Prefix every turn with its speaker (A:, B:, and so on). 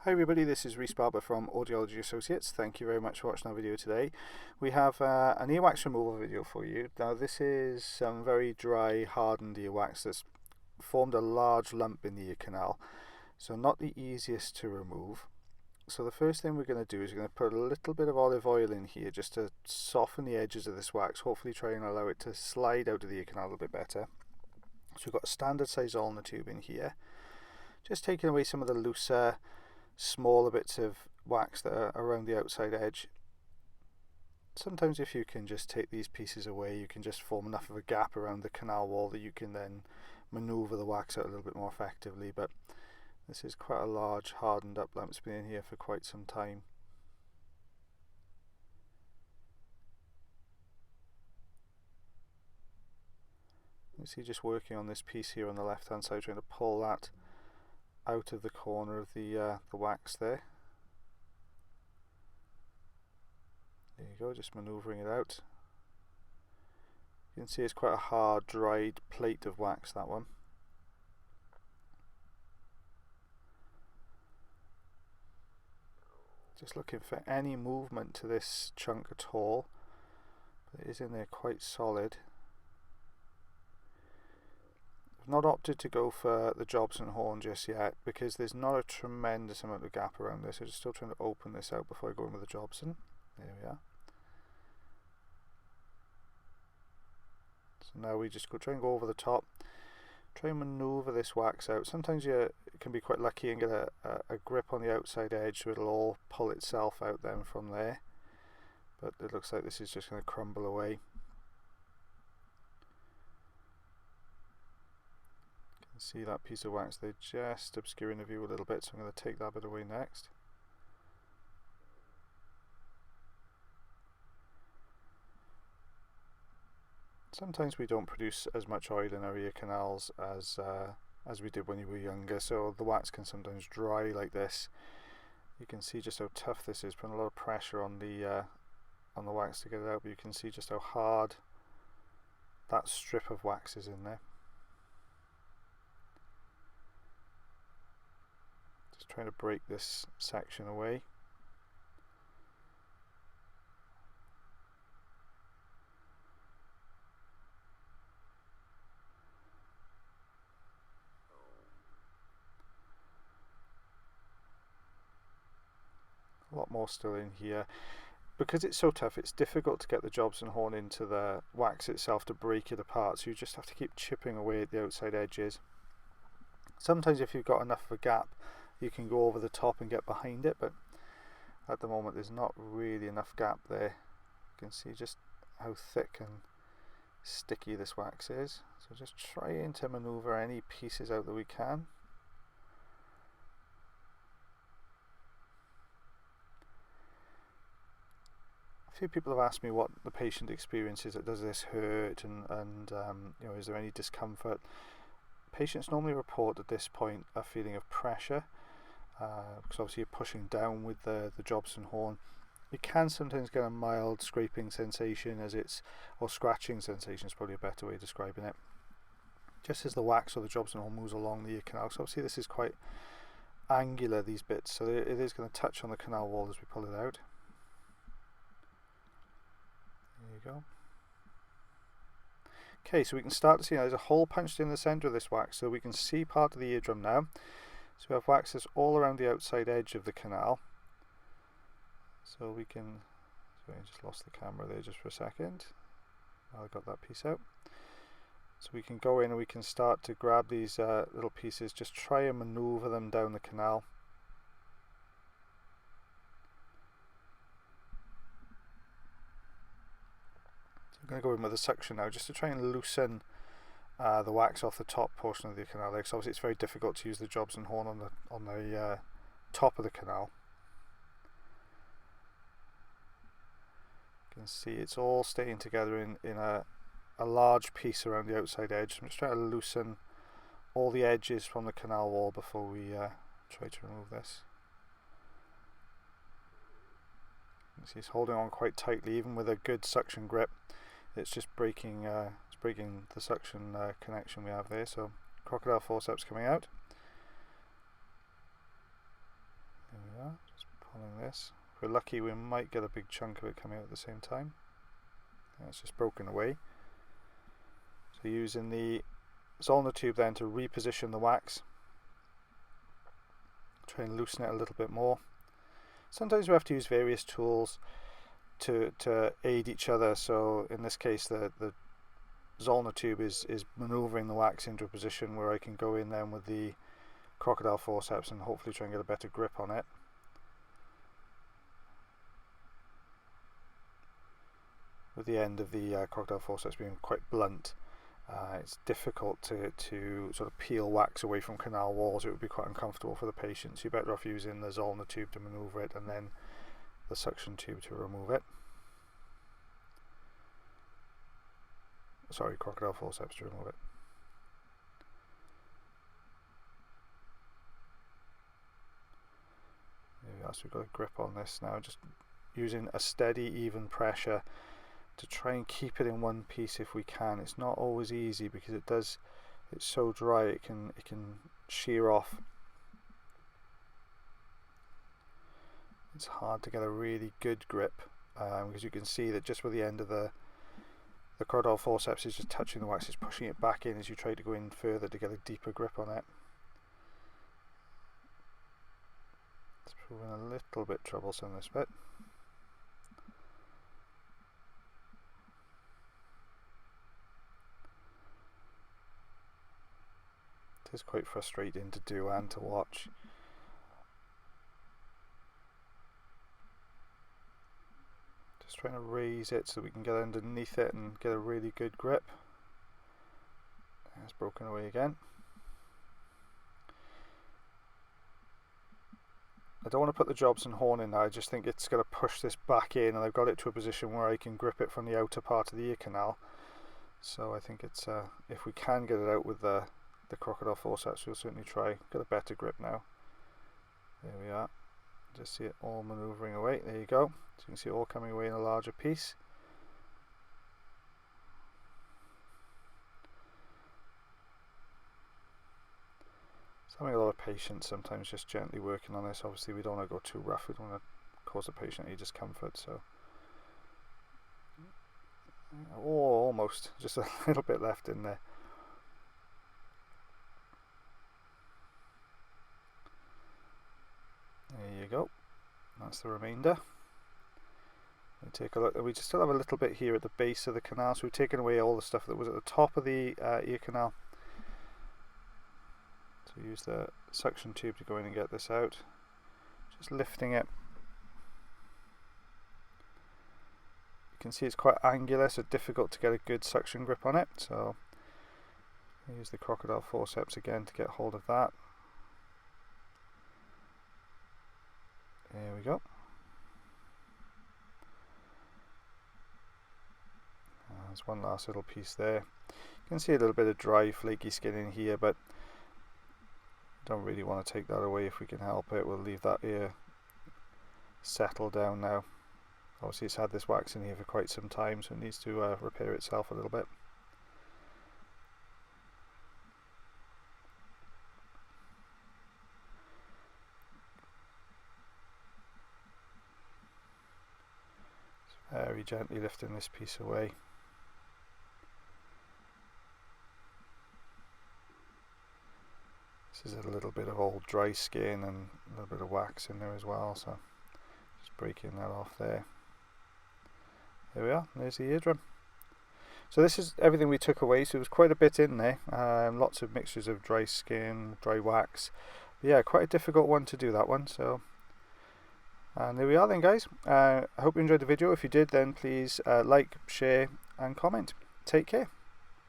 A: Hi everybody, this is Rhys Barber from Audiology Associates. Thank you very much for watching our video today. We have an earwax removal video for you. Now this is some very dry, hardened earwax that's formed a large lump in the ear canal, so not the easiest to remove. So the first thing we're going to do is we're going to put a little bit of olive oil in here just to soften the edges of this wax, hopefully try and allow it to slide out of the ear canal a little bit better. So we've got a standard size ulnar tube in here, just taking away some of the looser, smaller bits of wax that are around the outside edge. Sometimes if you can just take these pieces away, you can just form enough of a gap around the canal wall that you can then maneuver the wax out a little bit more effectively. But this is quite a large hardened up lump. It's been in here for quite some time. You see, just working on this piece here on the left hand side, trying to pull that out of the corner of the wax there. There you go, just manoeuvring it out. You can see it's quite a hard, dried plate of wax, that one. Just looking for any movement to this chunk at all, but it is in there quite solid. Not opted to go for the Jobson horn just yet because there's not a tremendous amount of gap around this. I'm just still trying to open this out before I go in with the Jobson. There we are. So now we just try and go over the top, try and maneuver this wax out. Sometimes you can be quite lucky and get a grip on the outside edge, so it'll all pull itself out then from there, but it looks like this is just going to crumble away. See that piece of wax there just obscuring the view a little bit, so I'm going to take that bit away next. Sometimes we don't produce as much oil in our ear canals as we did when you were younger, so the wax can sometimes dry like this. You can see just how tough this is, putting a lot of pressure on the wax to get it out, but you can see just how hard that strip of wax is in there. Trying to break this section away. A lot more still in here. Because it's so tough, it's difficult to get the Jobson horn into the wax itself to break it apart, so you just have to keep chipping away at the outside edges. Sometimes if you've got enough of a gap, you can go over the top and get behind it, but at the moment there's not really enough gap there. You can see just how thick and sticky this wax is, so just trying to maneuver any pieces out that we can. A few people have asked me what the patient experience is. Does this hurt, and you know, is there any discomfort? Patients normally report at this point a feeling of pressure, because obviously you're pushing down with the Jobson horn. You can sometimes get a mild scraping sensation or scratching sensation is probably a better way of describing it, just as the wax or the Jobson horn moves along the ear canal. So obviously this is quite angular, these bits, so it is going to touch on the canal wall as we pull it out. There you go. Okay, so we can start to see now there's a hole punched in the centre of this wax, so we can see part of the eardrum now. So we have wax that's all around the outside edge of the canal. So we can, sorry, I just lost the camera there just for a second. I got that piece out. So we can go in and we can start to grab these little pieces, just try and maneuver them down the canal. I'm going to go in with a suction now just to try and loosen the wax off the top portion of the canal there, because obviously it's very difficult to use the Jobson horn on the top of the canal. You can see it's all staying together in a large piece around the outside edge. I'm just trying to loosen all the edges from the canal wall before we try to remove this. You can see it's holding on quite tightly, even with a good suction grip. It's just breaking the suction connection we have there. So crocodile forceps coming out. There pulling this. If we're lucky, we might get a big chunk of it coming out at the same time. It's just broken away. So using the Zollner tube then to reposition the wax, try and loosen it a little bit more. Sometimes we have to use various tools to aid each other. So in this case, the Zollner tube is maneuvering the wax into a position where I can go in then with the crocodile forceps and hopefully try and get a better grip on it. With the end of the crocodile forceps being quite blunt, it's difficult to sort of peel wax away from canal walls. It would be quite uncomfortable for the patient, so you're better off using the Zollner tube to maneuver it and then the suction tube to remove it. Sorry, crocodile forceps to remove it. There we are, so we've got a grip on this now, just using a steady, even pressure to try and keep it in one piece if we can. It's not always easy because it's so dry it can shear off. It's hard to get a really good grip because you can see that just with the end of the crocodile forceps is just touching the wax, it's pushing it back in as you try to go in further to get a deeper grip on it. It's proving a little bit troublesome, this bit. It is quite frustrating to do and to watch. Just trying to raise it so we can get underneath it and get a really good grip. It's broken away again. I don't want to put the Jobson horn in now, I just think it's going to push this back in, and I've got it to a position where I can grip it from the outer part of the ear canal. So I think it's if we can get it out with the crocodile forceps, we'll certainly try. Get a better grip now. There we are. Just see it all maneuvering away. There you go. So you can see it all coming away in a larger piece. It's having a lot of patience sometimes, just gently working on this. Obviously we don't want to go too rough, we don't want to cause the patient any discomfort, so almost just a little bit left in there. There you go, that's the remainder. We take a look, we just still have a little bit here at the base of the canal, so we've taken away all the stuff that was at the top of the ear canal. So use the suction tube to go in and get this out, just lifting it. You can see it's quite angular, so difficult to get a good suction grip on it, so use the crocodile forceps again to get hold of that. There we go. There's one last little piece there. You can see a little bit of dry flaky skin in here, but don't really want to take that away if we can help it. We'll leave that ear settle down now. Obviously it's had this wax in here for quite some time, so it needs to repair itself a little bit. Very gently lifting this piece away. This is a little bit of old dry skin and a little bit of wax in there as well, so just breaking that off there. There we are, there's the eardrum. So this is everything we took away, so there was quite a bit in there, lots of mixtures of dry skin, dry wax. But yeah, quite a difficult one to do, that one. So and there we are then, guys. I hope you enjoyed the video. If you did, then please like, share and comment. Take care.